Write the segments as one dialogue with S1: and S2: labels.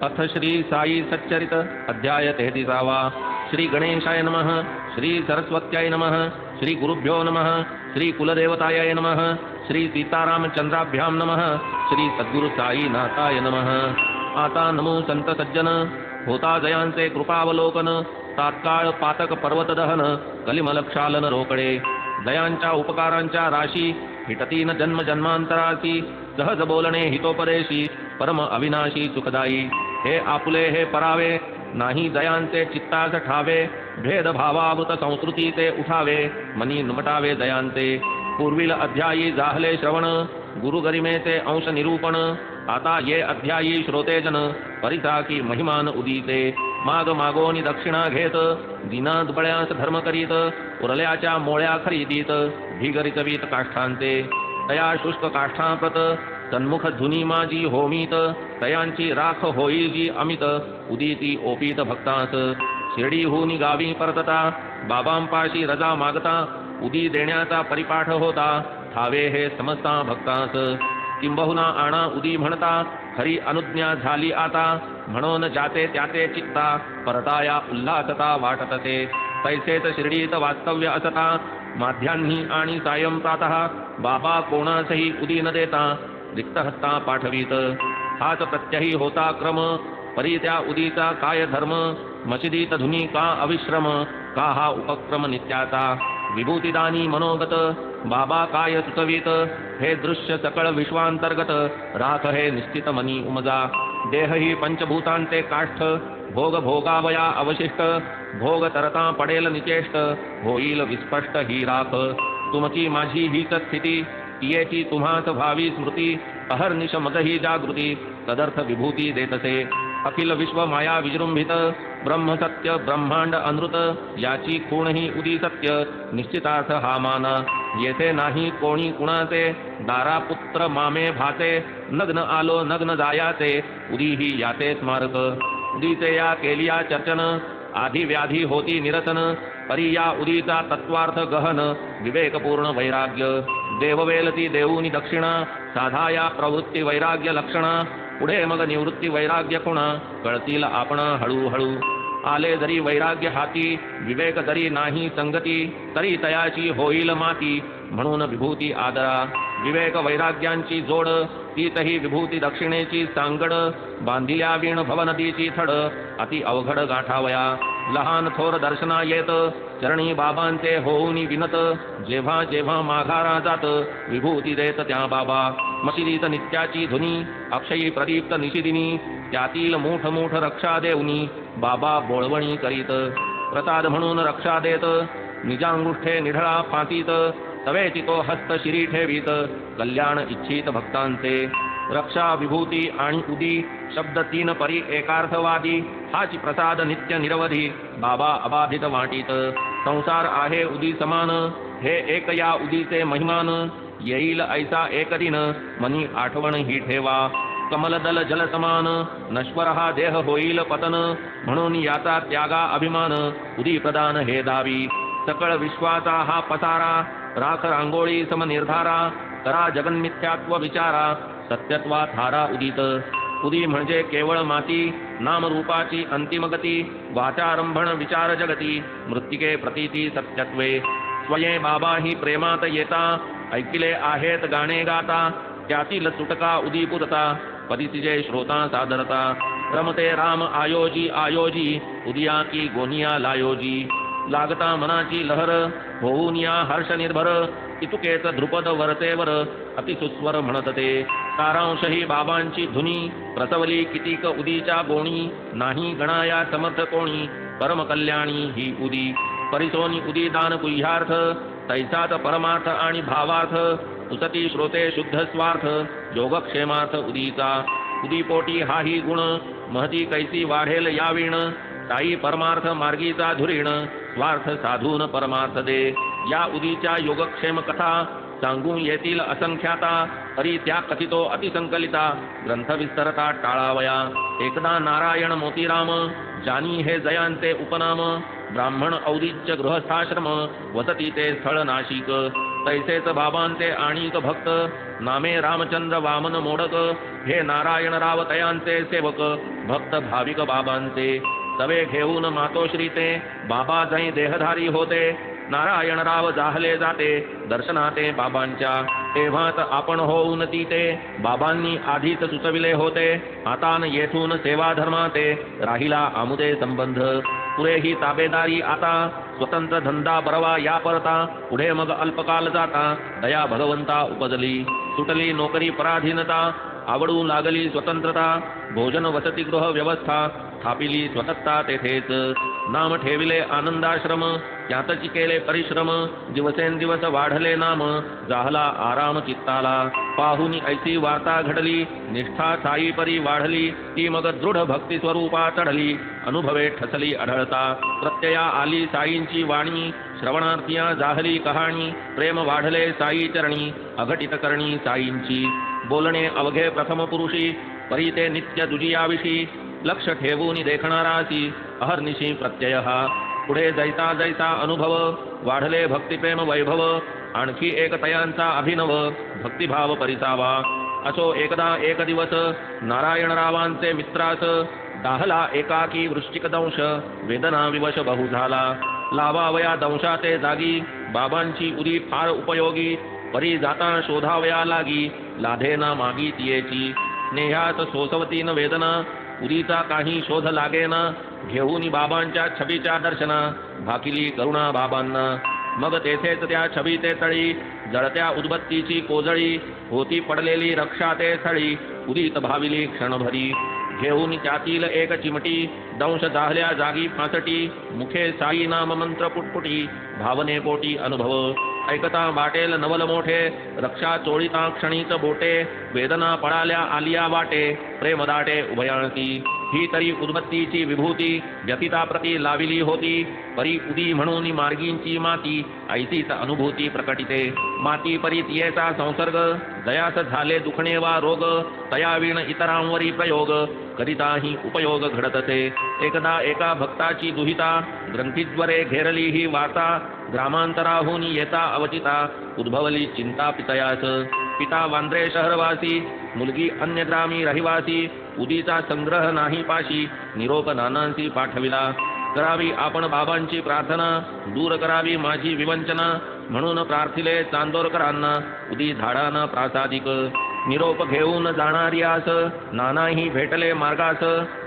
S1: अथ श्री साई सच्चरित अध्याय 33। श्री गणेशाय नमः। श्री सरस्वत्याय नमः। श्री गुरुभ्यो नमः। श्री कुलदेवताय नमः। श्री सीतारामचंद्राभ्याम नमः। श्री सद्गुरु साईनाथाय नमः। आता नमो संत सज्जन, होता जयांचे कृपावलोकन, तात्काळ पातक पर्वत दहन, कलिमलक्षालन रोकडे, जयांच्या उपकारांच्या राशी, हिटतीन जन्म जन्मांतराची, सहज बोलणे हितोपदेशी, परम अविनाशी सुखदायी, हे आपुले हे परावे, नाही दयांचे चित्तास ठावे, भेद भावावृत संस्कृती ते उठावे, मनी नुमटावे दयांचे, पूर्वील अध्यायी जाहले श्रवण, गुरुगरिमेचे अंश निरूपण, आता ये अध्यायी श्रोतेजन, परिसाकी महिमान उदीते, माग मागोनी दक्षिणा घेत, दिना दुबळ्यास धर्म करीत, उरल्याच्या मोळ्या खरीदीत, भिगरीत वीत काष्ठांचे, तया शुष्क काष्ठाप्रत, सन्मुख धुनी माझी होमीत, तयांची राख होईल जी अमित, उदीती ओपीत भक्तास, शिर्डीहून गावी परतता, बाबांपाशी रजा मागता, उदी देण्याचा परिपाठ होता, ठावे हे समजता भक्तास, किंबहुना आणा उदी म्हणता, खरी अनुज्ञा झाली आता, म्हणून जाते त्याचे चित्ता, परताया उल्हासता वाटतसे, तैसेच शिर्डीत वास्तव्य असता, माध्यान्ही आणि सायं प्रातः, बाबा कोणासही उदी न देता, रिक्त हस्ता पाठवीत, हाच प्रत्यही होता क्रम, परी त्या उदीचा काय धर्म, मशिदीत धुनी का अविश्रम, का हा उपक्रम नित्याचा, विभूतिदानी मनोगत, बाबा काय सुचवीत, हे दृश्य सकळ विश्वांतर्गत, राख हे निश्चित मनी उमजा, देह ही पंचभूतांचे काष्ठ, भोग भोगावया अवशिष्ट, भोग तरता पडेल निचेष्ट, होईल विस्पष्ट ही राख, तुमची माझी हीच स्थिती, येची तुम्हास भावी स्मृती, अहर्निश मगही जागृती, तदर्थ विभूती देतसे, अखिल विश्व माया विजृंभित, ब्रह्म सत्य ब्रह्मांड अनृत, याची खूणही उदी सत्य, निश्चितार्थ हा मान, येथे नाही कोणी कुणाचे, दारा पुत्र मामे भाचे, नग्न आलो नग्न जायाचे, उदीही याचे स्मारक, उदीचे या केलिया चर्चन, आधी व्याधी होती निरसन, परी या उदीचा तत्वार्थ गहन, विवेकपूर्ण वैराग्य, देववेलती देऊनी दक्षिणा, साधाया प्रवृत्ती वैराग्य लक्षणा, पुढे मग निवृत्ती वैराग्य खुणा, कळतील आपण हळूहळू, आले जरी वैराग्य हाती, विवेक जरी नाही संगती, तरी तयाची होईल माती, म्हणून विभूती आदरा, विवेक वैराग्यांची जोड, तीतही विभूती दक्षिणेची सांगड, बांधिल्या वीण भवनदीची थड, अति अवघड गाठावया, लहान थोर दर्शना येत, चरणी बाबांचे होऊनी विनत, जेव्हा जेव्हा माघारा जात, विभूती देत त्या बाबा, मशिदीत नित्याची धुनी, अक्षयी प्रदीप्त निशिदिनी, त्यातील मूठ मूठ रक्षा देऊनी, बाबा बोळवणी करीत, प्रसाद म्हणून रक्षा देत, निजांगुष्ठे निढळा फातीत, तवेची तो हस्त शिरी ठेवीत, कल्याण इच्छित भक्तांचे, रक्षा विभूती आणि उदी, शब्द तीन परी एकार्थवादी, हाची प्रसाद नित्य निरवधी, बाबा अबाधित वाटीत, संसार आहे उदी समान, हे एक या उदीचे महिमान, येईल ऐसा एक दिन, मनी आठवण ही ठेवा, कमलदल जल समान, नश्वर हा देह होईल पतन, म्हणून याचा त्यागा अभिमान, उदी प्रदान हे दावी, सकळ विश्वाचा हा पसारा, राख रांगोळी समनिर्धारा, करा जगन्मिथ्यात्व विचारा, सत्यत्वात हारा उदित, उदी म्हणजे केवळ माती, नामरूपाची अंतिम गती, वाचारंभण विचार जगती, मृत्तिके प्रतीती सत्यत्वे, स्वये बाबा ही प्रेमात येता, ऐकिले आहेत गाणे गाता, त्यातील सुटका उदी पुरता, पदितिजे श्रोता सादरता, रमते राम आयोजी आयोजी, उदिया की गोनिया लायोजी, लागता मनाची लहर, होऊन या हर्ष निर्भर, इतुकेच ध्रुपद वरतेवर, अतिसुस्वर म्हणत ते, सारांश ही बाबांची धुनी, प्रसवली कितीक उदीच्या बोणी, नाही गणाया समर्थ कोणी, परम कल्याणी ही उदी, परिसोनी उदी दान गुह्यार्थ, तैसाच परमार्थ आणि भावार्थ, उसती श्रोते शुद्ध स्वार्थ, योगक्षेमार्थ उदीचा, उदीपोटी हाही गुण, महती कैसी वाढेल यावीण, साई परमार्थ मार्गीचा धुरीण, स्वार्थ साधून परमार्थ दे, या उदीच्या योगक्षेम कथा, सांगून येतील असंख्याता, तरी त्या कथितो अतिसंकलिता ग्रंथ विस्तरता टाळावया. एकदा नारायण मोतीराम जानी हे जयांचे उपनाम. ब्राह्मण औदिच्य गृहस्थाश्रम वसती ते स्थळ नाशिक. तैसेच बाबांचे आणिक भक्त नामे रामचंद्र वामन मोडक. हे नारायण राव तयांचे सेवक भक्त भाविक बाबांचे. तवे घेऊन मातोश्री ते बाबा जै देहधारी होते. नारायणराव जाहले जाते दर्शनाते बाबांच्या. तेव्हाच आपण होऊन तीते बाबांनी आधीच सुचविले होते. आता न येथून सेवा धर्माते राहिला आमुदे संबंध. पुढे ही ताबेदारी आता स्वतंत्र धंदा बरवा या परता. पुढे मग अल्पकाल जाता दया भगवंता उपजली. सुटली नोकरी पराधीनता आवडू लागली स्वतंत्रता. भोजन वसतिगृह व्यवस्था स्थापिली स्वतःता तेथेच. नाम ठेविले आनंदाश्रम त्यातची केले परिश्रम. दिवसेंदिवस वाढले नाम जाहला आराम चित्ताला. पाहुनी ऐसी वार्ता घडली निष्ठा साई परी वाढली. ती मग दृढ भक्ती स्वरूपा चढली अनुभवे ठसली आढळता. प्रत्यया आली साईंची वाणी श्रवणार्थिया जाहली कहाणी. प्रेम वाढले साई चरणी अघटित करणी साईंची. बोलणे अवघे प्रथम पुरुषी परी ते नित्य दुजियाविषयी. लक्ष ठेवून देखणारासी अहर्निशी प्रत्यय हा. पुढे जैसा जैसा अनुभव वाढले भक्तिप्रेम वैभव. आणखी एक तयांचा अभिनव भक्तिभाव परिसावा. असो एकदा एक दिवस नारायणरावांचे मित्रास दाहला एकाकी वृश्चिक दंश. वेदना विवश बहु झाला लावावया दंशाचे जागी. बाबांची उदी फार उपयोगी परी जाता शोधावया लागी. लाधेना मागी तियेची स्नेहात सोसवतीन वेदना. उदीचा काही शोध लागेना घेऊन बाबांच्या छबीच्या दर्शना. भाकिली करुणा बाबांना मग तेथेच त्या छबीचे तळी. जळत्या उदबत्तीची कोजळी होती पडलेली रक्षा ते स्थळी. उदित भाविली क्षणभरी घेऊन त्यातील एक चिमटी. दंश जाहल्या जागी फासटी मुखे साई नाम मंत्र पुटपुटी. भावने पोटी अनुभव ऐकता वाटेल नवल मोठे. रक्षा चोळीता क्षणीच बोटे. वेदना पळाल्या आलिया वाटे प्रेमदाटे उभयांती. ही तरी उदबत्तीची विभूती व्यतिता प्रती लाविली होती. परी उदी म्हणून मार्गींची माती ऐसीच अनुभूती प्रकटिते. माती परी तियेचा संसर्ग जयास झाले दुखणे वा रोग. तयावीण इतरांवरी प्रयोग करिताही उपयोग घडत असे. एकदा एका भक्ताची दुहिता ग्रंथीज्वरे घेरली ही वार्ता. ग्रामांतराहून येता अवचिता उद्भवली चिंता पितयास. पिता वांद्रे शहरवासी मुलगी अन्य ग्रामी रहिवासी. उदीचा संग्रह नाही पाशी निरोप नानांसी पाठविला. करावी आपण बाबांची प्रार्थना दूर करावी माझी विवंचना. म्हणून प्रार्थिले चांदोरकरांना उदी धाडाना प्रासादिक. निरोप घेऊन जाणारी आस नानाही भेटले मार्गास.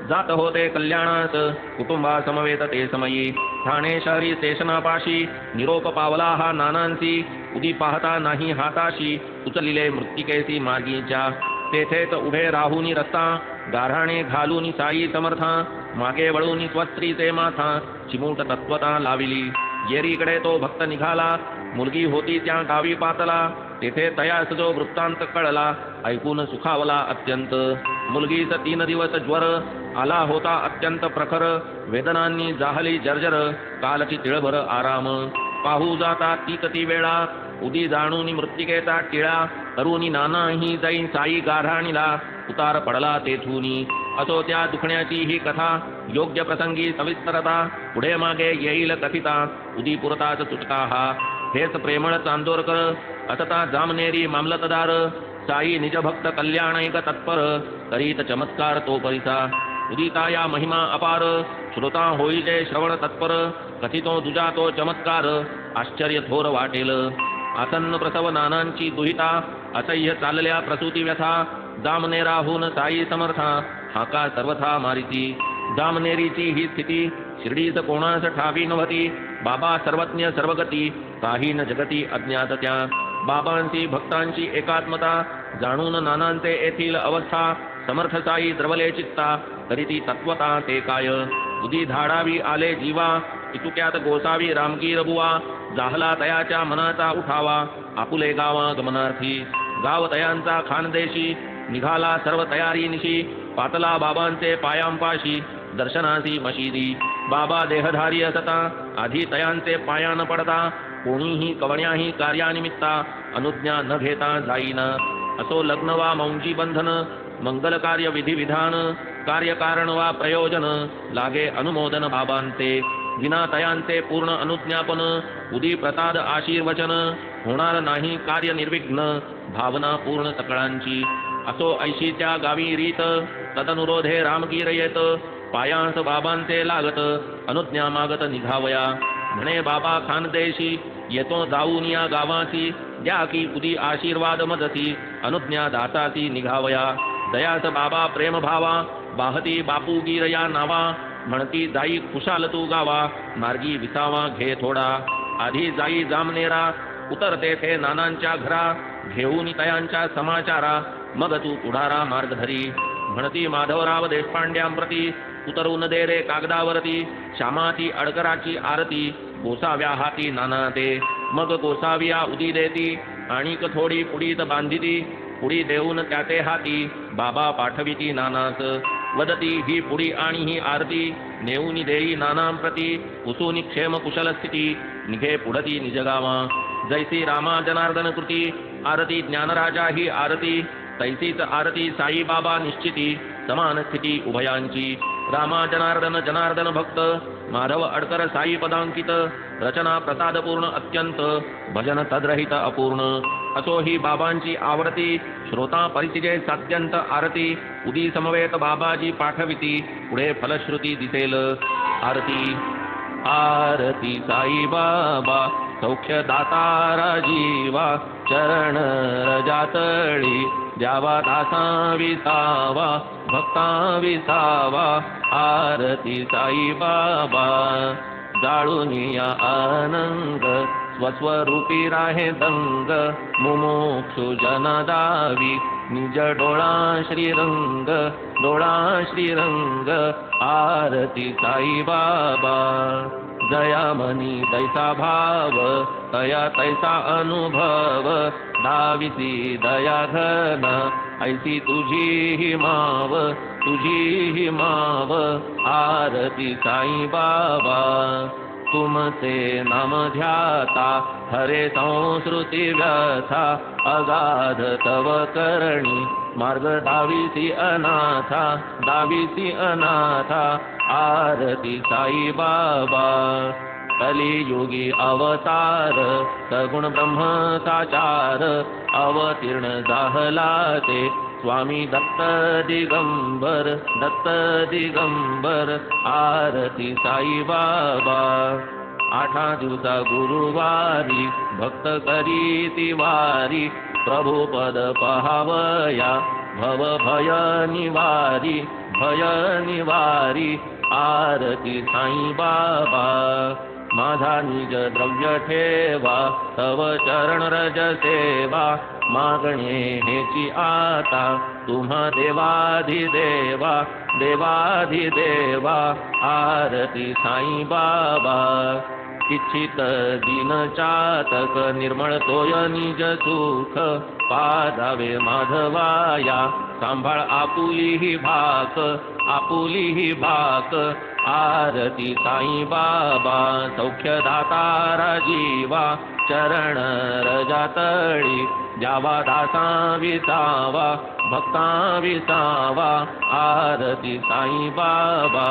S1: जात होते कल्याणास कुटुंबा समवेत ते समयी. ठाणे शहरी स्टेशनापाशी निरोप पावला हा नानांसी. उदी पाहता नाही हाताशी उचलिले मृत्तिकेसी मार्गीच्या. तेथेच उभे राहुनी रस्ता गाऱ्हाणे घालून साई समर्था. मागे वळून स्वस्त्रीचे माथा चिमूट तत्वता लाविली. येरीकडे तो भक्त निघाला मुलगी होती त्या गावी पातला. तेथे तयास जो वृत्तांत कळला ऐकून सुखावला अत्यंत. मुलगीस 3 दिवस ज्वर आला होता अत्यंत प्रखर. वेदनांनी जाहली जर्जर कालची तिळभर आराम. पाहू जाता ती कती वेळा उदी जाणून मृत्तिकेचा टिळा. तरुणी नानाही जाईन साई गाऱ्हाणीला उतार पडला तेथूनी. असो त्या दुखण्याची ही कथा योग्य प्रसंगी सविस्तरता. पुढे मागे येईल कथिता उदी पुरताच सुटका हा. हेच प्रेमळ चांदोरकर असता जामनेरी मामलतदार. साई निजभक्त कल्याणैक तत्पर करीत चमत्कार तो परिसा. उदिता या महिमा अपार श्रोता होईले श्रवण तत्पर. कथितो दुजा तो चमत्कार आश्चर्य थोर वाटेल. आसन्न प्रसव नानांची दुहिता असह्य चालल्या प्रसूती व्यथा. जामनेराहून साई समर्था हाका सर्वथा मारिती. जामनेरीची ही स्थिती शिर्डीस कोणास ठावी नव्हती. बाबा सर्वज्ञ सर्वगती काही न जगती अज्ञात त्या. बाबांची भक्तांची एकात्मता जाणून नानांचे येथील अवस्था. समर्थ साई द्रवले चित्ता करीती तत्वता ते काय. उदी धाडावी आले जीवा इतुक्यात गोसावी रामगीर बुवा. जाहला तयाच्या मनाचा उठावा आपुले गावा गमनार्थी. गाव तयांचा खानदेशी निघाला सर्व तयारी निशी. पातला बाबांचे पायांपाशी दर्शनासी मशिदी. बाबा देहधारी असता आधी तयांचे पायान पडता. कोणीही कवण्याही कार्यानिमित्ता अनुज्ञा न घेता जाईना. असो लग्न वा मौंजी बंधन मंगल कार्य विधी विधान कार्यकारण वा प्रयोजन लागे अनुमोदन बाबांचे विना तयांचे पूर्ण अनुज्ञापन उदी प्रसाद आशीर्वचन होणार नाही कार्य निर्विघ्न भावना पूर्ण सकळांची असो ऐशी त्या गावी रीत तदनुरोधे रामगीर येत पायांस बाबांचे लागत अनुज्ञा मागत निघावया म्हणे बाबा खानदेशी येतो जाऊन या गावाची द्या की उदी आशीर्वाद मदती अनुज्ञा दाताची निघावया दयास बाबा प्रेम भावा बाहती बापू गीर या नावा म्हणती जाई खुशाल तू गावा मार्गी विसावा घे थोडा आधी जाई जामनेरा उतरते थे नानांच्या घरा घेऊन तयांच्या समाचारा मग तू पुढारा मार्ग धरी म्हणती माधवराव देशपांड्यांप्रती उतरून दे रे कागदावरती श्यामाची अडकराची आरती गोसाव्या हाती नाना ते मग गोसाविया उदी देती आणिक थोडी पुडीत बांधिती पुडी देऊन त्याचे हाती बाबा पाठविती नानास वदती ही पुडी आणि ही आरती नेऊन देई नानांप्रती कुसून क्षेम कुशल स्थिती निघे पुढती निजगावा जैसी रामा जनार्दन कृती आरती ज्ञानराजा ही आरती तैसीच आरती साई बाबा निश्चिती समान स्थिती उभयांची रामा जनार्दन जनार्दन भक्त माधव अडकर साई पदांकित रचना प्रसादपूर्ण अत्यंत भजन तद्रहित अपूर्ण असो ही बाबांची आवडती श्रोता परिचिजे सात्यंत आरती उदी समवेत बाबाजी पाठविती पुढे फलश्रुती दिसेल आरती आरती साई बाबा सौख्य दातारा जीवा चरण रजातळी द्यावा दासा विसावा भक्ता विसावा आरती साई बाबा जाळून या आनंद स्वस्वरूपी राहे दंग मुमुक्षु जनदावी निज डोळा श्रीरंग आरती साई बाबा जयामनी दैसा भाव तया तैसा अनुभव दाविसी दया घन ऐसी तुझी ही माव आरती साई बाबा तुमसे नाम ध्याता हरे संस्कृती व्यथा अगाध तव करणी मार्ग दाविसी अनाथा आरती साई बाबा कलियुगी अवतार सगुण ब्रह्म साचार अवतीर्ण झाला ते स्वामी दत्त दिगंबर आरती साई बाबा आठा दिवसा गुरुवारी भक्त करीती वारी प्रभु पद पहावया भव भय निवारी आरती साई बाबा माझा निज द्रव्य ठेवा तव चरण रज सेवा मागणे हेची आता तुम्हा देवाधिदेवा आरती साई बाबा इच्छित दिन चातक निर्मळ तोय निज सुख पादावे माधवाया सांभाळ आपुली ही भाक आरती साई बाबा सौख्य दातारा जीवा चरण रजातळी द्यावा दासा विसावा भक्ता विसावा आरती साई बाबा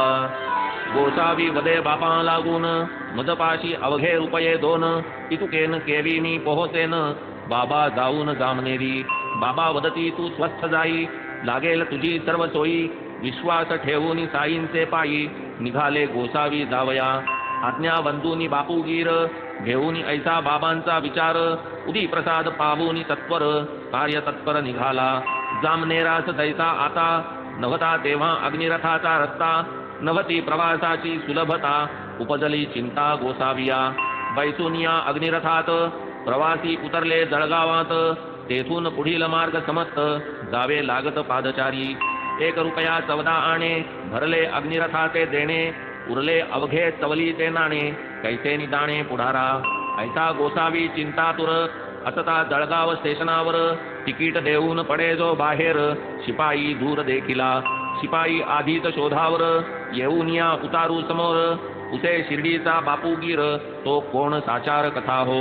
S1: गोसावी वदे बापा लागून मजपाशी अवघे रुपये 2 इतुकेन केवी मी पोहोचेन बाबा जाऊन जामनेरी बाबा वदती तू स्वस्थ जाई लागेल तुझी सर्व सोयी विश्वास ठेवून साईंचे पायी निघाले गोसावी जावया आज्ञा बंधूनी बापूगीर घेऊन ऐसा बाबांचा विचार उदी प्रसाद पावूनी तत्पर कार्य तत्पर निघाला जामनेरास दैसा आता नव्हता तेव्हा अग्निरथाचा रस्ता नवती प्रवासाची सुलभता उपजली चिंता गोसाविया बैसुनिया अग्निरथात प्रवासी उतरले जळगावात तेथून पुढील मार्ग समस्त जावे लागत पादचारी 1 रुपया 14 आणे भरले अग्निरथाचे देणे उरले अवघे चवली ते नाणे कैसे निदाणे पुढारा ऐसा गोसावी चिंतातुर असता जळगाव स्टेशनावर तिकीट देऊन पडे जो बाहेर शिपाई दूर देखिला शिपाई आधीच शोधावर येऊन या उतारू समोर उसे शिर्डीचा बापूगीर तो कोण साचार कथा हो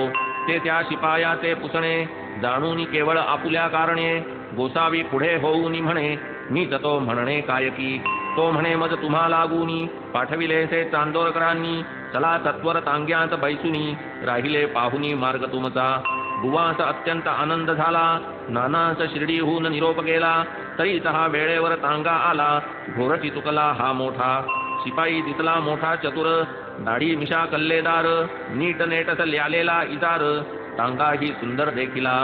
S1: ते त्या शिपायाचे पुसणे जाणून केवळ आपुल्या कारणे गोसावी पुढे होऊन म्हणे मीच तो म्हणणे कायकी तो म्हणे मज तुम्हा लागूनी पाठविले से चांदोरकरांनी चला तत्वर तांग्यात बैसुनी राहिले पाहुनी मार्ग तुमचा बुवास अत्यंत आनंद झाला नानास शिर्डीहून निरोप गेला तरीच हा वेळेवर तांगा आला घोरची चुकला हा मोठा शिपाई दिसला मोठा चतुर दाढी मिशा कल्लेदार नीट नेटस ल्यालेला इजार तांगा ही सुंदर देखिला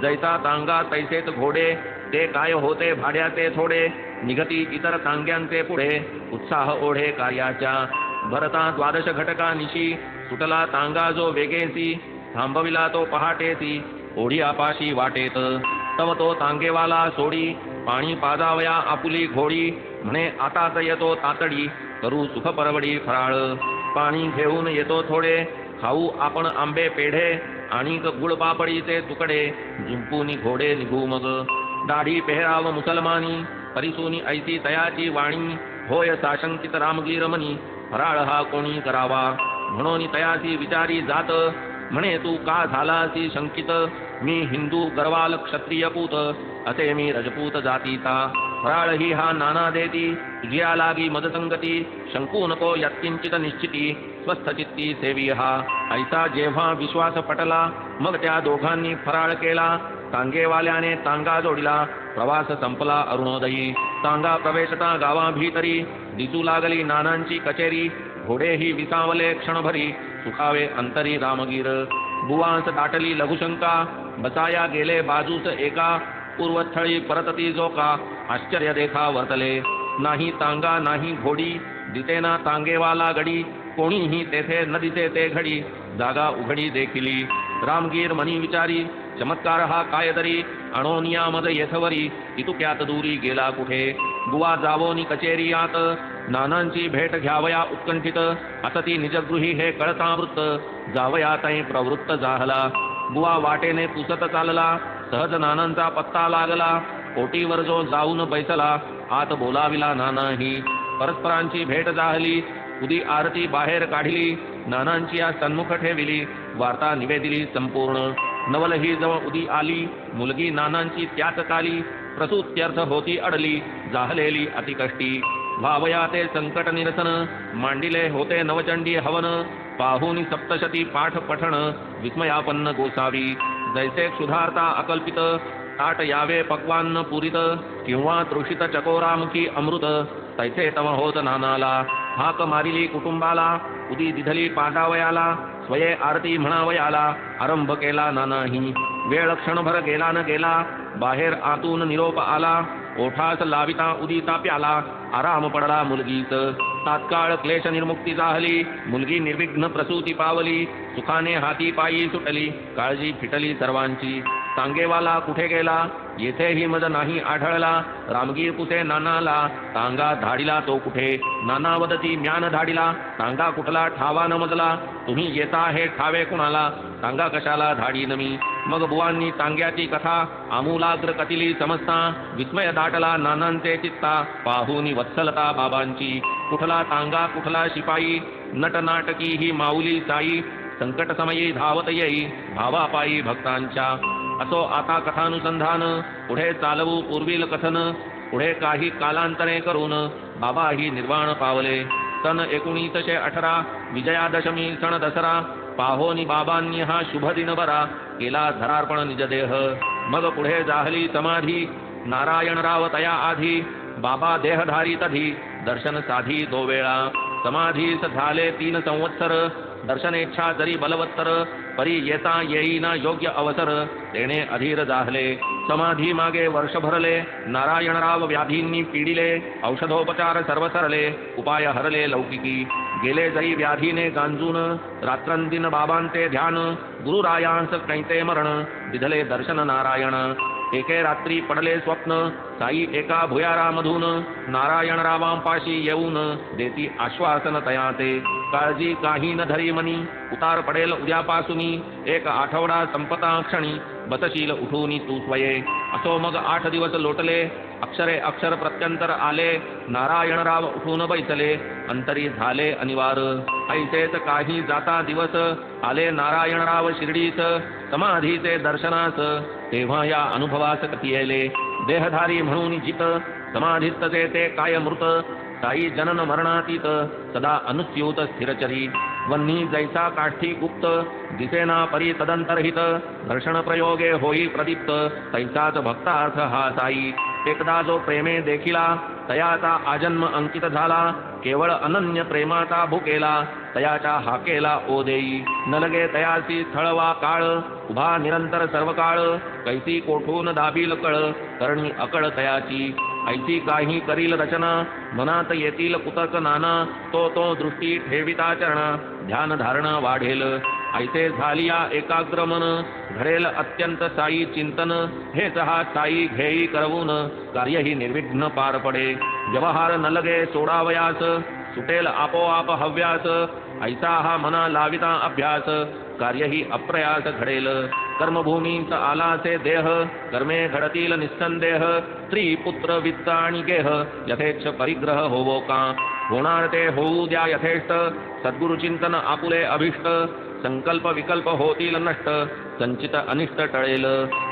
S1: जैसा तांगा तैसेच घोडे ते काय होते भाड्याचे थोडे निघती इतर तांग्यांचे पुढे उत्साह ओढे कार्याच्या भरता द्वादश घटका निशी सुटला तांगा जो वेगेसी थांबविला तो पहाटेसी ओढी आपाशी वाटेत तव तो तांगेवाला सोडी पाणी पाजावया आपुली घोडी म्हणे आताच येतो तातडी करू सुख परवडी फराळ पाणी घेऊन येतो थोडे खाऊ आपण आंबे पेढे आणि गुळ पापडीचे तुकडे जिंपूनी घोडे निघू मग दाढी पेहराव मुसलमानी परिसूनी ऐसी तयाची वाणी होय साशंकित रामगीर मनी फराळ हा कोणी करावा म्हणून तयाची विचारी जात म्हणे तू का झालासी शंकित मी हिंदू गरवाल क्षत्रिय पूत असे मी रजपूत जातीचा फराळ ही हा नाना देती तुझ्या लागी मदसंगती शंकू नको यत्किंचित निश्चिती स्वस्थ चित्ती सेवी हा ऐसा जेव्हा विश्वास पटला मग त्या दोघांनी फराळ केला तांगेवाल्याने तांगा जोडला प्रवास संपला अरुणोदयी तांगा प्रवेशता गावा भीतरी दिसू लागली नानांची कचेरी घोडेही विसावले क्षणभरी सुखावे अंतरी रामगीर बुवांस दाटली लघुशंका बसाया गेले बाजूस एका पूर्वस्थळी परतती जोका आश्चर्य देखा वर्तले नाही तांगा नाही घोडी दिसेना तांगेवाला गडी कोणीही तेथे न दिसे ते घडी जागा उघडी देखिली रामगीर मनी विचारी चमत्कार हा काय तरी अणोनिया मद येथवरी इतुक्यात दूरी गेला कुठे बुवा जावोनी कचेरियात नानांची भेट घ्यावया उत्कंठित असती निजगृही हे कळता वृत्त जावया तै प्रवृत्त जाहला बुवा वाटेने पुसत चालला सहज नानांचा पत्ता लागला ओटीवर जो जाऊन बैसला आत बोलाविला नानाही परस्परांची भेट जाहली उदी आरती बाहेर काढिली नानांची या सन्मुख ठेविली वार्ता निवेदिली संपूर्ण नवल ही जवळ उदी आली मुलगी नानांची त्याच काली प्रसूत्यर्थ होती अडली जाहलेली अतिकष्टी भावया ते संकट निरसन मांडिले होते नवचंडी हवन पाहुनी सप्तशती पाठ पठण विस्मयापन्न गोसावी जैसे क्षुधार्ता अकल्पित ताट यावे पक्वान्न पुरित किंवा तृषित चकोरामुखी अमृत तैसे तव होत नानाला हाक मारिली कुटुंबाला उदी दिधली पांडावयाला स्वये आरती म्हणावयाला आरंभ केला नानाही वेळ क्षणभर गेला न गेला बाहेर आतून निरोप आला ओठास लाविता उदीचा प्याला आराम पडला मुलगीच तात्काळ क्लेश निर्मुक्ती जाहली मुलगी निर्विघ्न प्रसूती पावली सुखाने हाती पायी सुटली काळजी फिटली सर्वांची तांगेवाला कुठे गेला येथेही मज नाही आढळला रामगीर कुठे नानाला तांगा धाडिला तो कुठे नाना वदती म्यान धाडिला तांगा कुठला ठावा न मजला तुम्ही येता हे ठावे कुणाला तांगा कशाला धाडी नमी मग बुवांनी तांग्याची कथा आमूलाग्र कतिली समजता विस्मय दाटला नानांचे चित्ता पाहुनी वत्सलता बाबांची कुठला तांगा कुठला शिपाई नटनाटकी ही माऊली साई संकट समयी धावत येई भावापायी भक्तांच्या असो आता कथानुसंधान पुढे चालवू पूर्वील कथन पुढे काही कालांतरे करून बाबा ही निर्वाण पावले सन 1918 विजयादशमी सण दसरा पाहोनी बाबांनी हा शुभ दिन बरा केला धरार्पण निजदेह मग पुढे जाहली समाधी नारायणराव तया आधी बाबा देहधारी तधी दर्शन साधी 2 वेळा समाधीस झाले 3 संवत्सर दर्शनेच्छा जरी बलवत्तर परी येता येईना योग्य अवसर तेने अधीर जाहले समाधी मागे वर्ष भरले नारायणराव व्याधींनी पीडिले औषधोपचार सर्व सरले उपाय हरले लौकिकी गेले जरी व्याधीने गांजून रात्रंदिन बाबांचे ध्यान गुरुरायांस कैते मरण विधले दर्शन नारायण एके रात्री पडले स्वप्न साई एका भुयारामधून नारायणरावांपाशी येऊन देती आश्वासन तयाते काळजी काही न धरी मनी उतार पडेल उद्यापासूनी 1 आठवडा संपता क्षणी बसशील उठूनी तू स्वये असो मग 8 दिवस लोटले अक्षरे अक्षर प्रत्यंतर आले नारायणराव उठून बैसले अंतरी झाले अनिवार. ऐसेच काही जाता दिवस आले नारायणराव शिर्डीस, समाधीचे दर्शनास तेव्हा या अनुभवास कती येले. देहधारी म्हणून जित समाधीतचे ते काय मृत, साई जनन मरणातीत सदा अनुच्युत स्थिरचरी. वन्ही जैसा काष्ठी गुप्त दिसेना परी तदंतरहित, घर्षण प्रयोगे होई प्रदीप्त तैसाच भक्तार्थ हा साई. एकदा जो प्रेमे देखिला तयाचा आजन्म अंकित झाला, केवळ अनन्य प्रेमाचा भुकेला तयाच्या हाकेला ओ देई. न लगे तयासी स्थळ वा काळ, उभा निरंतर सर्व काळ कैसी कोठून दाबील कळ, करणी अकळ तयाची. ऐसी काही करील रचना मनात येतील कुतर्क नाना, तो तो दृष्टी ठेविता चरणा ध्यान धारणा वाढेल. ऐसे झालिया एकाग्र मन घडेल अत्यंत साई चिंतन, हेच हा साई घेई करवून कार्यही निर्विघ्न पार पडे. व्यवहार न लगे सोडावयास सुटेल आपोआप हव्यास, ऐसा हा मना लाविता अभ्यास कार्यही अप्रयास घडेल. कर्मभूमीच आलासे देह कर्मे घडतील निस्संदेह, स्त्री पुत्र वित्त आणि गेह यथेच्छ परिग्रह होवो का. होणार ते होऊ द्या यथेष्ट सद्गुरुचिंतन आपुले अभिष्ट, संकल्प विकल्प होतील नष्ट संचित अनिष्ट टळेल.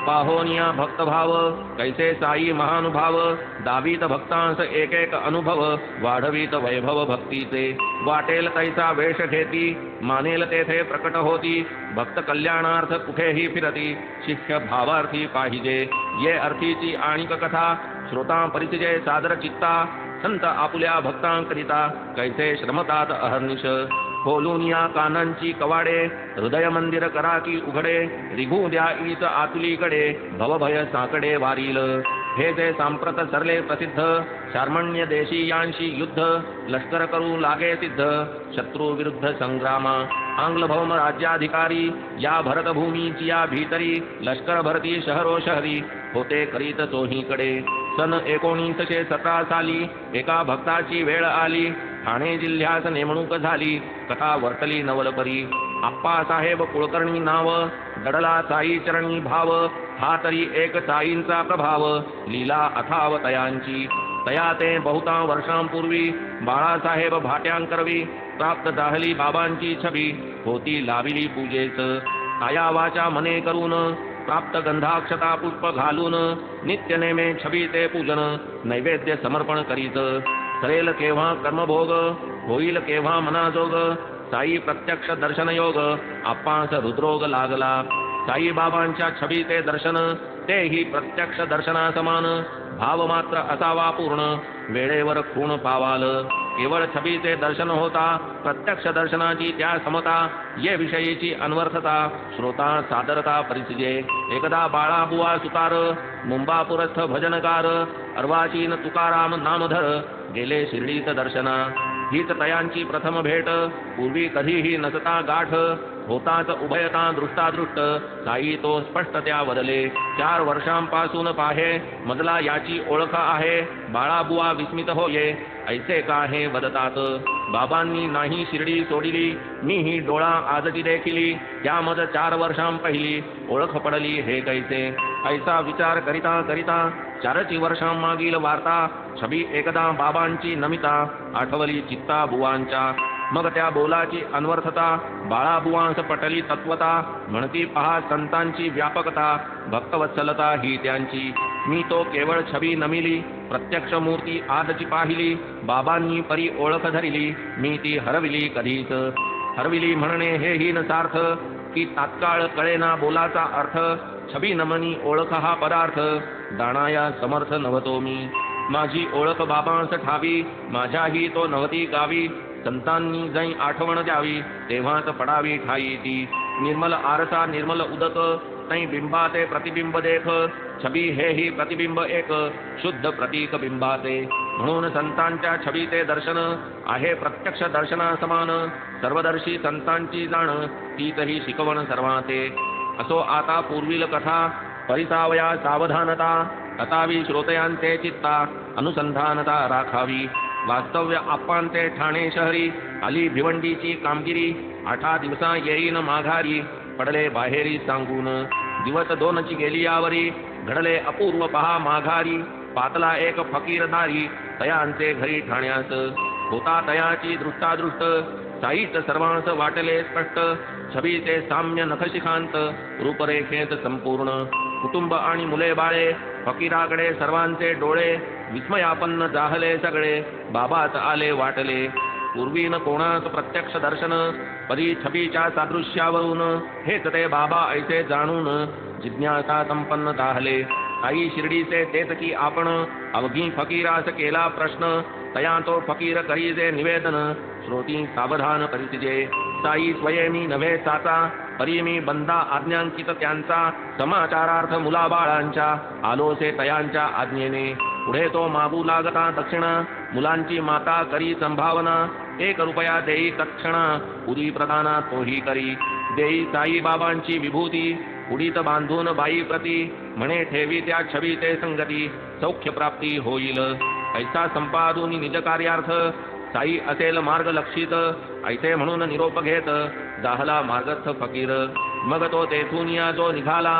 S1: पाहोनिया भक्तभाव कैसे साई महानुभाव, दावीत भक्तांस एक एक अनुभव वाढवीत वैभव भक्तीचे. वाटेल तैसा वेश घेती मानेल तेथे प्रकट होती, भक्त कल्याणार्थ कुठेही फिरती शिष्य भावार्थी पाहिजे. ये अर्थीची आणिक कथा श्रोता परिचिजे सादर चित्ता, संत आपुल्या भक्तांकरिता कैसे श्रमतात अहर्निश. खोलून या कानांची कवाडे हृदय मंदिर करा की उघडे, रिघू द्या ईच आतुलीकडे भवभय साकडे वारील. हे जे सांप्रत सरले प्रसिद्ध शार्मण्य देशीयांशी युद्ध, लष्कर करू लागे सिद्ध शत्रू विरुद्ध संग्रामा. आंग्ल भौम राज्याधिकारी या भरतभूमीची या भीतरी, लष्कर भरती शहरो शहरी होते करीत चोहीकडे. सन 1917 साली एका भक्ताची वेळ आली, ठाणे जिल्ह्यात नेमणूक झाली कथा वर्तली नवलपरी. आप्पासाहेब कुलकर्णी नाव दडला साई चरणी भाव, हा तरी एक साईंचा प्रभाव लीला अथाव तयांची. तया ते बहुता वर्षांपूर्वी बाळासाहेब भाट्यांकरवी प्राप्त जाहली बाबांची छबी, होती लाविली पूजेच. काया वाचा मने करून प्राप्त गंधाक्षता पुष्प घालून, नित्य नेमे छबीचे पूजन नैवेद्य समर्पण करीत. सरेल केव्हा कर्मभोग होईल केव्हा मनाजोग, साई प्रत्यक्ष दर्शन योग आप्पास हृदरोग लागला. साई बाबांच्या छबीचे दर्शन तेही प्रत्यक्ष दर्शना समान, भाव मात्र असावा पूर्ण वेळेवर खूण पावाल. केवळ छबीचे दर्शन होता प्रत्यक्ष दर्शनाची त्या समता, ये विषयीची अनवर्थता श्रोता सादरता परिचिजे. एकदा बाळाबुवा सुतार मुंबापुरस्थ भजनकार, अर्वाचीन तुकाराम नामधर गेले शिर्डीत दर्शना. हीच तयांची प्रथम भेट पूर्वी कधीही नसता गाठ, होताच उभयता दृष्टादृष्ट साई तो स्पष्ट त्या वदले. 4 वर्षांपासून पाहे मजला याची ओळख आहे, बाळाबुवा विस्मित होये ऐसे का हे वदतात. बाबांनी नाही शिर्डी सोडिली मीही डोळा आजची देखिली, त्यामध 4 वर्षांपहिली ओळख पडली हे कैसे. ऐसा विचार करिता करिता 4 वर्षांमागील वार्ता छबी एकदा बाबांची नमिता आठवली चित्ता बुवांच्या. मग त्या बोलाची अनवर्थता बाळाबुवांस पटली तत्वता, म्हणती पहा संतांची व्यापकता भक्तवत्सलता ही त्यांची. मी तो केवळ छबी नमिली प्रत्यक्ष मूर्ती आजची पाहिली, बाबांनी परी ओळख धरिली मी ती हरविली कधीच. हरविली म्हणणे हे हीन सार्थ की तात्काळ कळेना बोलाचा अर्थ, छबी नमनी ओळख हा पदार्थ दाणाया समर्थ नव्हतो मी. माझी ओळख बाबांस ठावी माझ्याही तो नव्हती गावी, संतांनी जै आठवण द्यावी तेव्हाच पडावी ठाई ती. निर्मल आरसा निर्मल उदक तै बिंबाचे प्रतिबिंब देख, छबी हेही प्रतिबिंब एक शुद्ध प्रतीक बिंबाचे. म्हणून संतांच्या छबीचे दर्शन आहे प्रत्यक्ष दर्शना समान, सर्वदर्शी संतांची जाण तीचही शिकवण सर्वांचे. असो आता पूर्वील कथा परिसावया सावधानता, असावी श्रोतयांचे चित्ता अनुसंधानता राखावी. वास्तव्य आप्पांचे ठाणे शहरी आली भिवंडीची कामगिरी, 8 दिवसा येईन माघारी पडले बाहेरी सांगून. दिवस 2ची गेली यावरी घडले अपूर्व पहा माघारी, पातला एक फकीरदारी तयांचे घरी ठाण्यास. होता तयाची दृष्टादृष्ट साईच सर्वांस वाटले स्पष्ट छबीचे साम्य नखशिखांत रूपरेखेत संपूर्ण कुटुंब आणि मुले बाळे फकीराकडे सर्वांचे डोळे विस्मयापन्न जाहले सगळे बाबाच आले वाटले पूर्वीन कोणास प्रत्यक्ष दर्शन परी छबीच्या सादृश्यावरून हेच ते बाबा ऐसे जाणून जिज्ञासा संपन्न दाहले आई शिर्डीचे तेच की आपण अवघी फकीरास केला प्रश्न तया तो फकीर करीजे निवेदन श्रोती सावधान परितिजे साई स्वयमी नव्हे साचा परी मी बंदा आज्ञांकित त्यांचा समाचारार्थ मुलाबाळांच्या आलोसे तयांच्या आज्ञेने पुढे तो मागू लागता दक्षिणा मुलांची माता करी संभावना 1 रुपया देई तत्क्षणा उदी प्रदाना तोही करी देई साई बाबांची विभूती उडीत बांधून बाई प्रती म्हणे ठेवी त्या छबीचे संगती सौख्य प्राप्ती होईल ऐसा संपादून निज कार्यार्थ साई असेल मार्ग लक्षित ऐसे म्हणून निरोप घेत जाहला मार्गस्थ फकीर मग तो तेथून या जो निघाला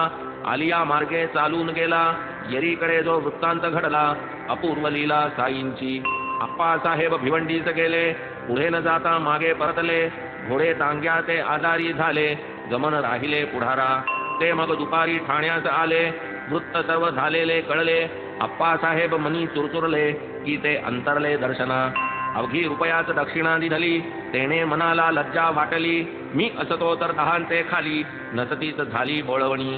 S1: आलिया मार्गे चालून गेला येरीकडे जो वृत्तांत घडला अपूर्व लीला साईंची आप्पासाहेब भिवंडीस गेले पुढे न जाता मागे परतले घोडे टांग्याचे आजारी झाले गमन राहिले पुढारा ते मग दुपारी ठाण्यास आले वृत्त सर्व झालेले कळले आप्पासाहेब मनी चुरचुरले की ते अंतरले दर्शना अवघी रुपयाच दक्षिणा दिधली तेने मनाला लज्जा वाटली मी असतो तर दहांचे खाली नसतीच झाली बोळवणी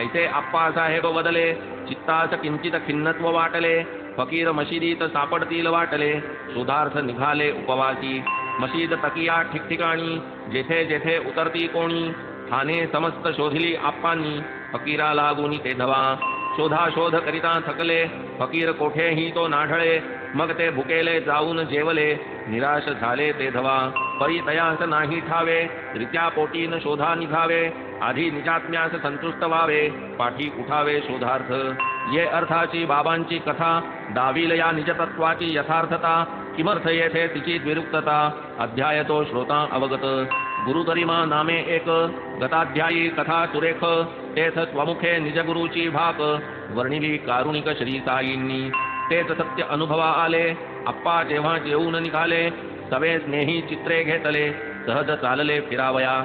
S1: ऐसे आप्पासाहेब वदले चित्तास किंचित खिन्नत्व वाटले फकीर मशिदीत सापडतील वाटले सुधार्थ निघाले उपवासी मशीद तकिया ठिकठिकाणी जेथे जेथे उतरती कोणी ठाणे समस्त शोधली आप्पांनी फकीरा लागून ते धवा शोधाशोध करिता थकले फकीर कोठेही तो नाढळे मग ते भुकेले जाऊन जेवले निराश झाले ते धवा परी तयास नाही ठावे रित्या पोटीन शोधा निघावे आधी निजात्म्यास संतुष्ट व्हावे पाठी उठावे शोधार्थ ये अर्थाची बाबांची कथा दाविल या निजतत्वाची यथार्थता किमर्थ येथे तिची द्विरुक्तता अध्याय तो श्रोता अवगत गुरुगरिमा नामे एक गताध्यायी कथा सुरेख तेथ स्वमुखे निजगुरुची भाक वर्णिली कारुणिक श्री साईंनी तेच सत्य अनुभवा आले आप्पा जेव्हा जेवून निघाले सवे स्नेही चित्रे घेतले सहज चालले फिरावया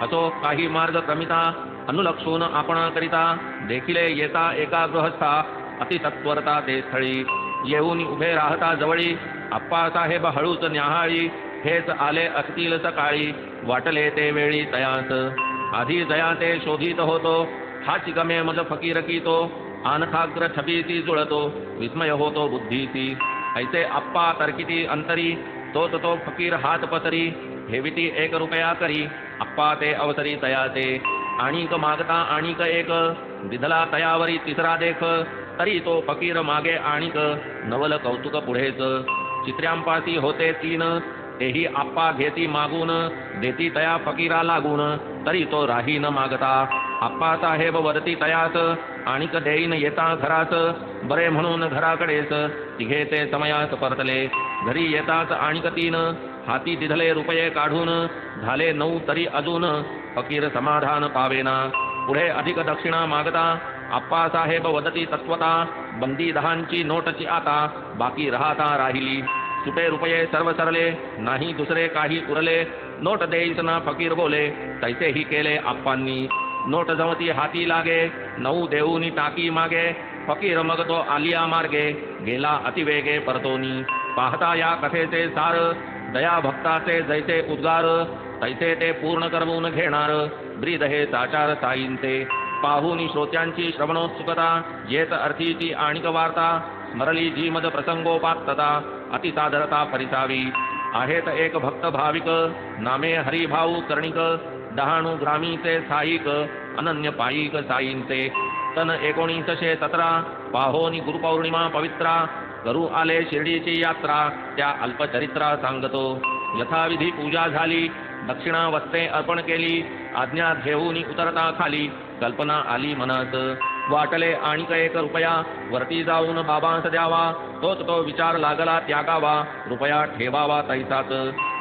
S1: असो काही मार्ग क्रमिता अनुलक्षून आपणाकरिता देखिले येता एका गृहस्था अतितत्वरता ते स्थळी येऊन उभे राहता जवळी आप्पासाहेब हळूच न्याहाळी हेच आले असतील सकाळी वाटले ते वेळी तयास आधी जया ते शोधित होतो हाची गमे मज फकीर कीतो आनखाग्र छबीसी जुळतो विस्मय होतो बुद्धीसी ऐसे आप्पा तर्किती अंतरी तोच तो फकीर हात पसरी ठेविती 1 रुपया करी आप्पा ते अवसरी तयाचे आणिक मागता आणिक एक दिधला तयावरी तिसरा देख तरी तो फकीर मागे आणिक नवल कौतुक पुढेच चित्र्यांपासी होते 3 तेही आप्पा घेती मागून देती तया फकीरा लागून तरी तो राही न मागता आप्पासाहेब वरती तयास आणिक देईन येता घरास बरे म्हणून घराकडेच तिघे ते समयास परतले घरी येताच आणिक 3 हाती दिधले रुपये काढून झाले 9 तरी अजून फकीर समाधान पावेना पुढे अधिक दक्षिणा मागता आप्पासाहेब वदती तत्वता बंदी 10ची नोटची आता बाकी राहता राहिली सुटे रुपये सर्व सरले नाही दुसरे काही उरले नोट देईस ना फकीर बोले तैसेही केले आप्पांनी नोट जमती हाती लागे 9 देऊनी टाकी मागे फकीर मग तो आलिया मार्गे गेला अतिवेगे परतोनी पाहता या कथेचे सार दया भक्ताचे जैसे उद्गार तैसे ते पूर्ण करवून घेणार ब्रीद हे साचार साईंचे पाहूनी श्रोत्यांची श्रवणोत्सुकता येत अर्थीची आणिक वार्ता स्मरली जी मद प्रसंगोपात्तता अतिसादरता परिसावी आहेत एक भक्त भाविक नामे हरिभाऊ कर्णिक 96 ग्रामीचे साईक अनन्य पायिक साईंचे सन 1917 पाहोनी गुरुपौर्णिमा पवित्रा करू आले शिर्डीची यात्रा त्या अल्पचरित्रा सांगतो यथाविधी पूजा झाली दक्षिणा वस्ते अर्पण केली आज्ञा घेऊन उतरता खाली कल्पना आली मनात वाटले आणिक 1 रुपया वरती जाऊन बाबांस द्यावा तोच तो विचार लागला त्यागावा रुपया ठेवावा तैसाच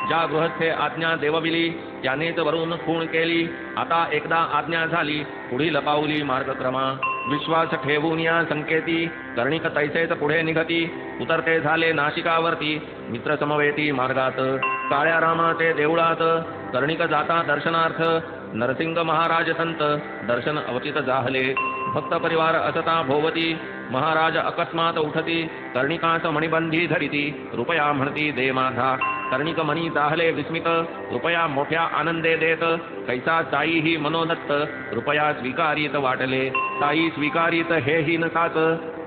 S1: ज्या गृहस्थे आज्ञा देवविली त्यानेच वरून खूण केली आता एकदा आज्ञा झाली पुढील पाऊली मार्गक्रमा विश्वास ठेवून या संकेती कर्णिक तैसेच पुढे निघती उतरते झाले नाशिकावरती मित्र समवेती मार्गात काळ्या रामाचे देवळात कर्णिक जाता दर्शनार्थ नरसिंग महाराज संत दर्शन अवचित जाहले भक्त परिवार असता भोवती महाराज अकस्मात उठती कर्णिकास मणिबंधी धरिती रुपया म्हणती दे माझा कर्णिक मणी जाहले विस्मित रुपया मोठ्या आनंदे देत कैसा साई ही मनोदत्त रुपया स्वीकारित वाटले साई स्वीकारित हे ही नसाच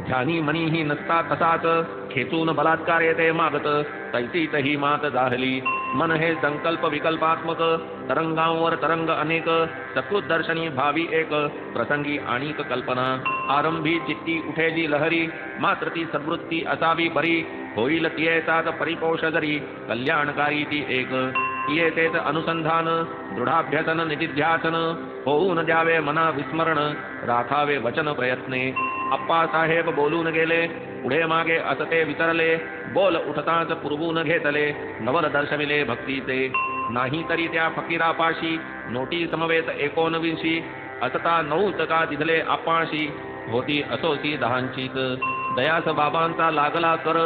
S1: ध्यानी मनी ही नसता तसाच खेचून बलात्कार येते मागत तैसीच ही मात जाहली मन हे संकल्प विकल्पात्मक तरंगांवर तरंग अनेक सकृत दर्शनी भावी एक प्रसंगी आणिक कल्पना आरंभी चित्ती उठे जी लहरी मात्र ती सद्वृत्ती असावी बरी होईल तियेचाच परिपोष जरी कल्याणकारी ती एक येतेच अनुसंधान दृढाभ्यसन निधिध्यासन होऊन द्यावे मना विस्मरण राखावे वचन प्रयत्ने आप्पासाहेब बोलून गेले पुढे मागे असते विसरले बोल उठताच पुरवून घेतले नवल दर्शविले भक्तीचे नाही तरी त्या फकीरापाशी नोटी समवेत 19 असता 9 का दिधले आपाशी होती असोसी 10चीच दयास बाबांचा लागला कर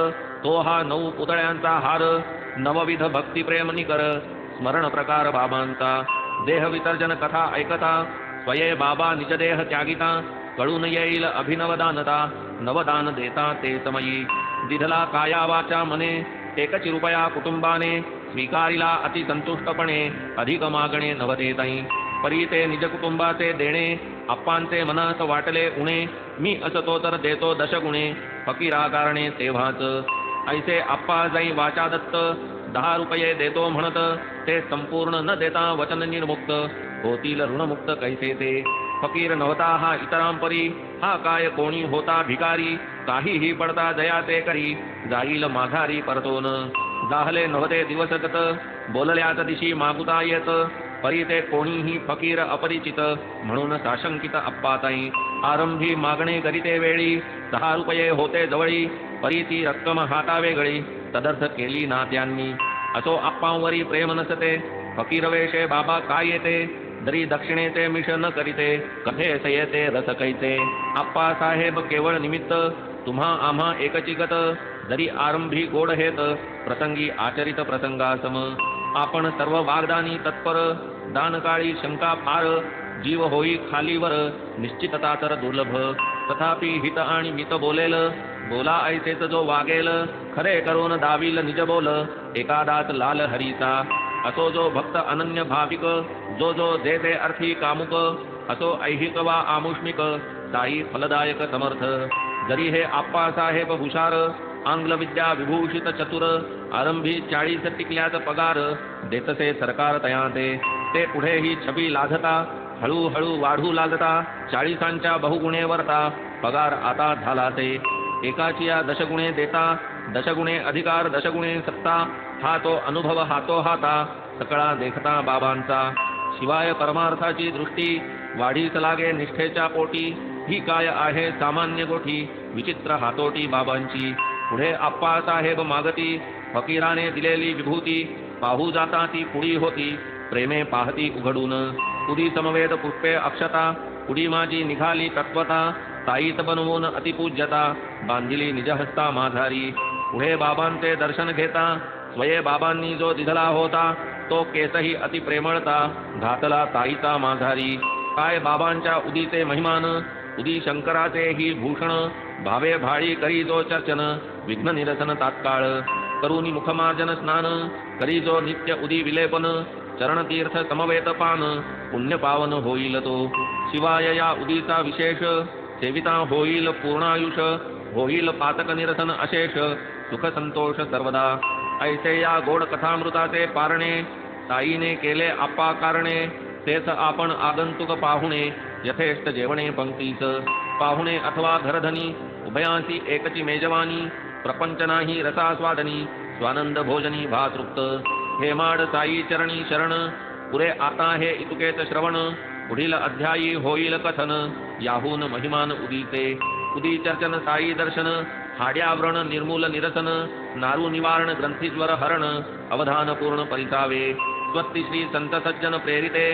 S1: तो हा 9 पुतळ्यांचा हार नवविध भक्तिप्रेम निकर स्मरण प्रकार बाबांचा देह विसर्जन कथा ऐकता स्वये बाबा निजदेह त्यागिता कळून येईल अभिनवदानता नवदान देता ते समयी दिधला काया वाचा मने 1 रुपया कुटुंबाने स्वीकारिला अति संतुष्टपणे अधिक मागणे नवदेताई परी ते निज कुटुंबाचे देणे आप्पांचे मनास वाटले उणे मी असतो तर देतो 10 गुणे फकीराकारणे तेव्हाच ऐसे आप्पा जाई वाचा दत्त 10 रुपये देतो म्हणत ते संपूर्ण न देता वचन निर्मुक्त होतील ऋणमुक्त कैसे ते फकीर नव्हता हा इतरांपरी हा काय कोणी होता भिकारी काहीही पडता जयाचे करी जाईल माघारी परतोन जाहले नव्हते दिवसगत बोलल्याच दिशी मागुता येत परी ते कोणीही फकीर अपरिचित म्हणून साशंकित आप्पाताई आरंभी मागणे करीते वेळी 10 रुपये होते जवळी परी ती रक्कम हातावे गळी तदर्थ केली ना त्यांनी असो आप्पांवरी प्रेम नसते फकीर वेशे बाबा काय येते दरी दक्षिणेचे मिश न करीते कथेस येते रस कैते आप्पा साहेब केवळ निमित्त तुम्हा आम्हा एकचिगत जरी आरंभी गोड हेत प्रसंगी आचरित प्रसंगासम आपण सर्व वाग्दानी तत्पर दानकाळी शंका फार जीव होई खालीवर निश्चितता तर दुर्लभ तथापि हित आणि मित बोलेल बोला ऐसेच जो वागेल खरे करून दाविल निज बोल एकादाच लाल हरीचा असो जो भक्त अनन्य भाविक जो जो जे अर्थी कामुक असो ऐहिक वा आमुष्मिक साई फलदायक समर्थ जरी हे आप्पा साहेब हुशार आंग्ल विद्या विभूषित चतुर आरंभी 40 टिकल्याच पगार देतसे सरकार तयाते ते पुढेही छबी लाधता हळूहळू वाढू लागता 40 बहुगुणे वरता पगार आता झाला ते एकाची 10 गुणे देता 10 गुणे अधिकार 10 गुणे सत्ता हा तो अनुभव हातो हाता सकळा देखता बाबांचा शिवाय परमार्थाची दृष्टी वाढीस लागे निष्ठेच्या पोटी ही काय आहे सामान्य गोठी विचित्र हातोटी बाबांची पुढे आप्पा साहेब मागती फकीराने दिलेली विभूती पाहू जाता ती पुडी होती प्रेमे पाहती उघडून पुडी समवेत पुष्पे अक्षता पुडी माझी निघाली तत्वता ताईत बनवून अतिपूज्यता बांधिली निजहस्ता माघारी पुढे बाबांचे दर्शन घेता स्वये बाबांनी जो दिधला होता तो केसही अति प्रेमळता घातला ताईचा माघारी काय बाबांच्या उदीचे महिमान उदी शंकराचे ही भूषण भावे भाळी करी जो चर्चन विघ्न निरसन तात्काळ करुनी मुखमार्जन स्नान करी जो नित्य उदी विलेपन चरणतीर्थ समवेत पान पुण्य पावन होईल तो शिवाय या उदीचा विशेष सेविता होईल पूर्णायुष होईल पातक निरसन अशेष सुख संतोष सर्वदा ऐसे या गोड कथामृताचे पारणे ताईने केले आप्पा कारणे तेच आपण आगंतुक पाहुणे यथेष्ट जेवणे पंक्तीस पाहुणे अथवा घरधनी उभयांसी एकची मेजवानी प्रपंच नाही रसास्वादनी स्वानंद भोजनी भातृप्त हेमाड साई चरणी शरण पुरे आता हे इतुकेत श्रवण पुढील अध्यायी होईल कथन याहून महिमान उदीचे उदी चर्चन साई दर्शन हाड्याव्रण निर्मूल निरसन नारू निवारण ग्रंथीज्वर हरण अवधान पूर्ण परिसावे स्वस्ति श्री संत सज्जन प्रेरिते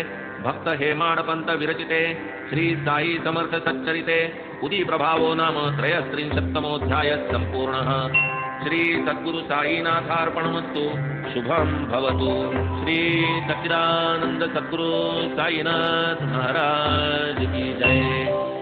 S1: भक्त हेमाडपंत विरचिते श्री साई समर्थ सच्चरिते उदी प्रभावो नाम त्रयस्त्रिंशत्तमोऽध्याय संपूर्णः। श्री सद्गुरु साईनाथार्पणमस्तु। शुभं भवतु। श्री सच्चिदानंद सद्गुरु साईनाथ महाराज की जय।